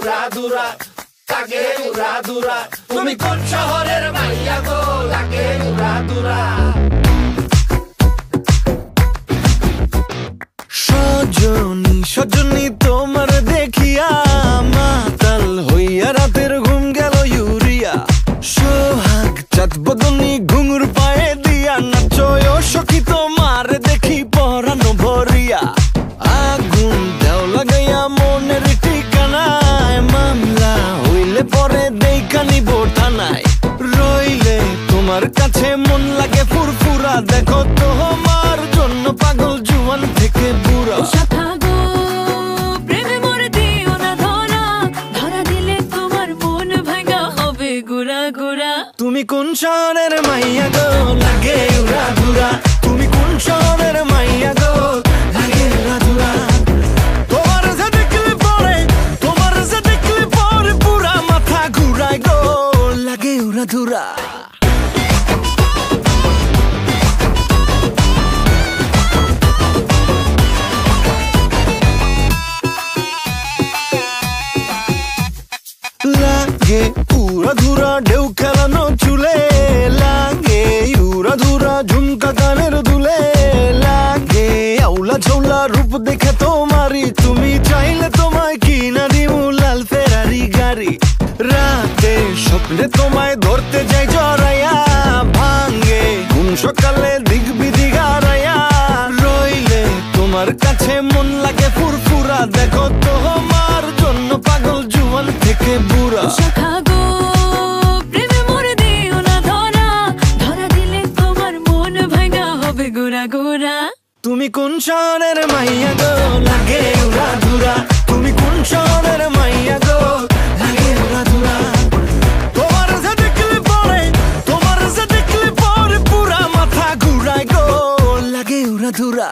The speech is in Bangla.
উড়া দুরা লাগে উড়া দুরা তুমি কোন শহরের মাইয়া গো লাগে উড়া দুরা সজনী সজনী তোমার দেখিয়া মাতাল হইয়া রাতের ঘুম গেল ইউরিয়া সোহাগ চাঁদ বদনী ঘুঙুর পায়ে দিয়া নাচয় সখী তোমার দেখি পরানো ভরিয়া আগুন দেও লাগাইয়া মনের ঠিকানায় মামলা হইলে পরে দেইকা নিব থানায় রইলে তোমার কাছে মন লাগে ফুরফুরা দেখো তোমার জন্য পাগল জুয়ান থেকে বুড়া তুমি কোন শহরের মাইয়া গো লাগে উড়া ধুরা তুমি কোন শহরের মাইয়া গো লাগে উড়া ধুরা তোমার যে দেখলে পরে পুরা মাথা ঘুরায় গো লাগে উড়া ধুরা লাগে উড়া ধুরা ঢেউ খেলানো চুলে লাগে উড়া ধুরা ঝুমকা গানের দুলে লাগে আউলা ঝৌলা রূপ দেখে তোমারি তুমি চাইলে তোমায় কিনা দিমু লাল ফেরারি গাড়ি রাতে স্বপ্নে তোমায় ধরতে যাই জড়াইয়া ভাঙ্গে ঘুম সকালে দিক বিদিক হারাইয়া রইলে তোমার কাছে মন লাগে ফুরফুরা দেখো তোমার জন্য পাগল জুয়ান থেকে বুড়া তুমি কোন শহরের মাইয়া গো লাগে উড়া ধুরা তুমি কোন শহরের মাইয়া গো লাগে উড়া ধুরা তোমার যে দেখলে পরে পুরা মাথা ঘুরায় গো লাগে উড়া ধুরা